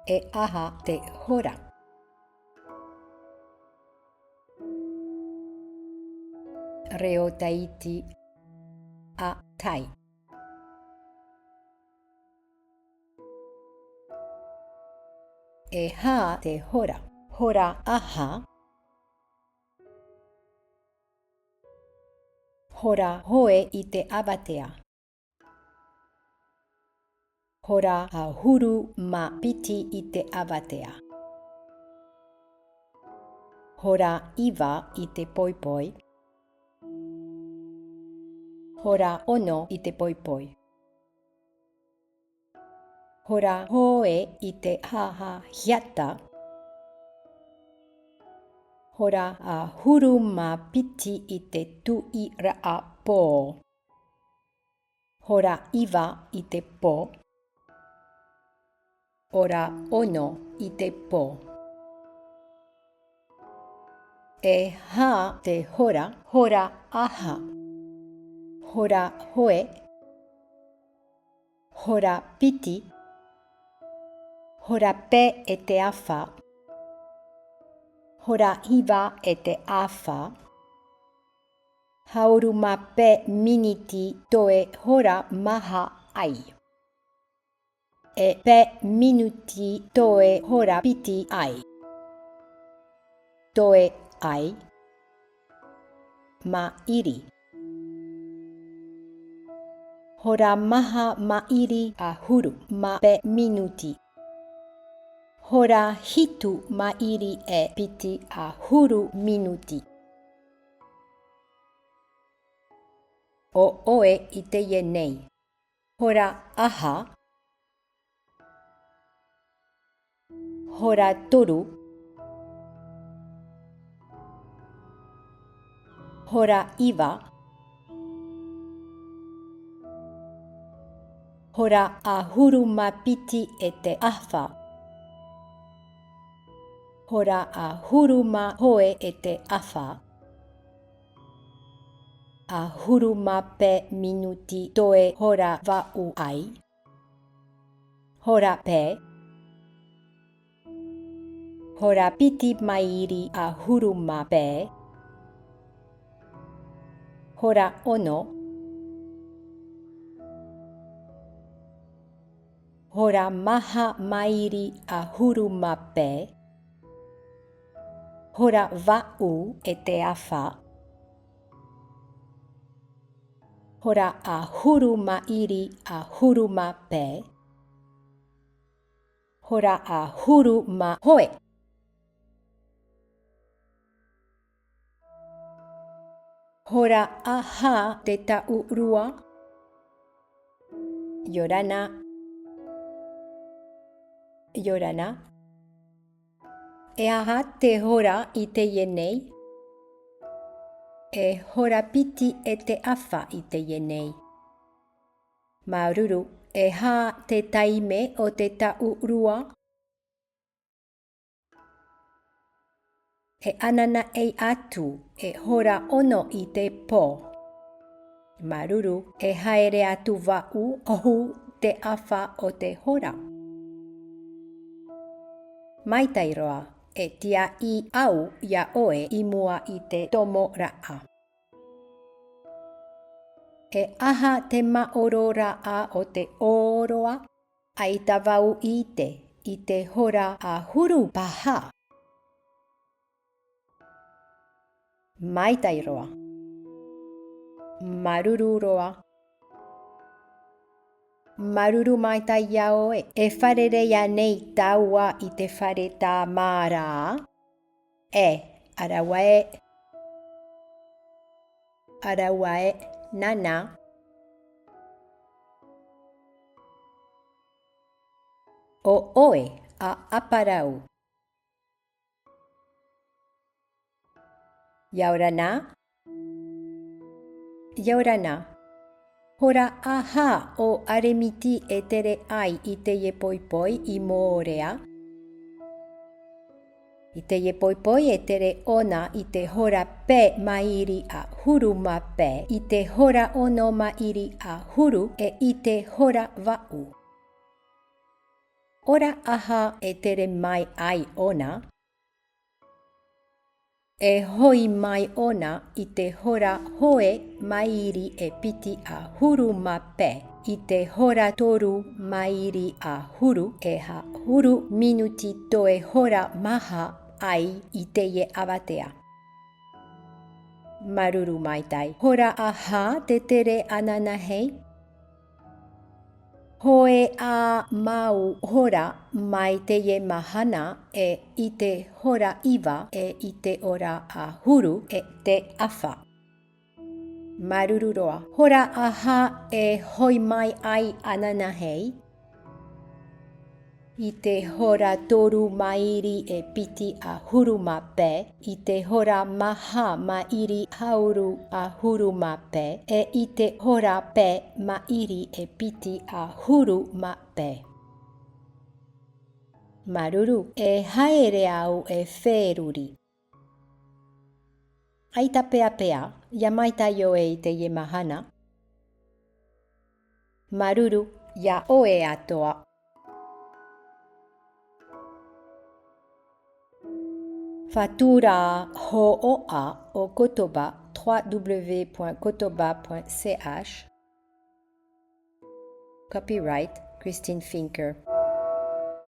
e aha te hora. Reo taiti a tai. E ha te hora. Hora aha. Hora hoe I te awatea. Hora a huru ma piti I te awatea. Hora iwa I te poipoi. Hora ono I te poipoi. Hora hoe I te haha hiata. Hora a huru ma piti I te tui raa pō. Hora iwa I te pō. Hora ono I te pō. E ha te hora. Hora aha. Hora hoe. Hora piti. Hora pe e te awha. Hora iwa e te awha. Hauru ma pe miniti toe hora maha ai. E pe minuti toe hora piti ai. Toe ai. Ma iri. Hora maha ma iri a huru ma pe minuti. Hora hitu ma iri e piti a huru minuti. O oe I te ye nei. Hora aha. Hora toru. Hora iwa. Hora a huru ma piti e te awha. Hora a huru ma hoe e te awha. A huru ma pe minuti toe hora wau ai. Hora pe. Hora piti mairi a huru ma pe. Hora ono. Hora maha mairi a huru ma pe. Hora wau e te awha. Hora a huru mairi a huru ma pe. Hora a huru ma hoe. Hora aha te tau rua. Yorana. Yorana. E aha te hora I te yenei. E hora piti e te awha I te yenei. Maruru. E ha te taime o te tau rua. E anana ei atu e hora ono I te pō. Maruru e haere atu wau ohu te awha o te hora. Maitairoa e tia I au ia oe I mua I te tomo raa. E aha te maoro raa o te oroa ai tawau I te hora a huru paha. Maitairoa. Maruru roa. Maruru maitai iao e wharere ia nei taua I te whare tā mārā. E, arawae. Arawae, nana. O oe a aparau. Yaurana. Yaurana. Hora aha o aremiti e tere ai I te ye poipoi I moorea. I te ye poipoi e tere ona I te hora pe mairi a huru ma pe. I te hora ono mairi a huru e I te hora wau. ora aha e tere mai ai ona. E hoi mai ona i te hora hoe mairi e piti a huru ma pe. I te hora toru mairi a huru e ha huru minuti toe hora maha ai i te ye awatea. Maruru mai tai. Hora aha te tere anana hei. Hoe a mau hora mai te ye mahana e i te hora iwa e i te ora a huru e te awha. Maruru roa. Hora aha e hoi mai ai anana hei. I te hora toru mairi e piti a huru ma pe, i te hora maha mairi hauru a huru ma pe, e i te hora pe mairi e piti a huru ma pe. Maruru, e haere au e wheruri. Aita pea pea, ia maita yo e i te ye mahana. Maruru, ia oe atoa. Fatura ho'o'a o Kotoba, www.kotoba.ch. Copyright Christine Finker.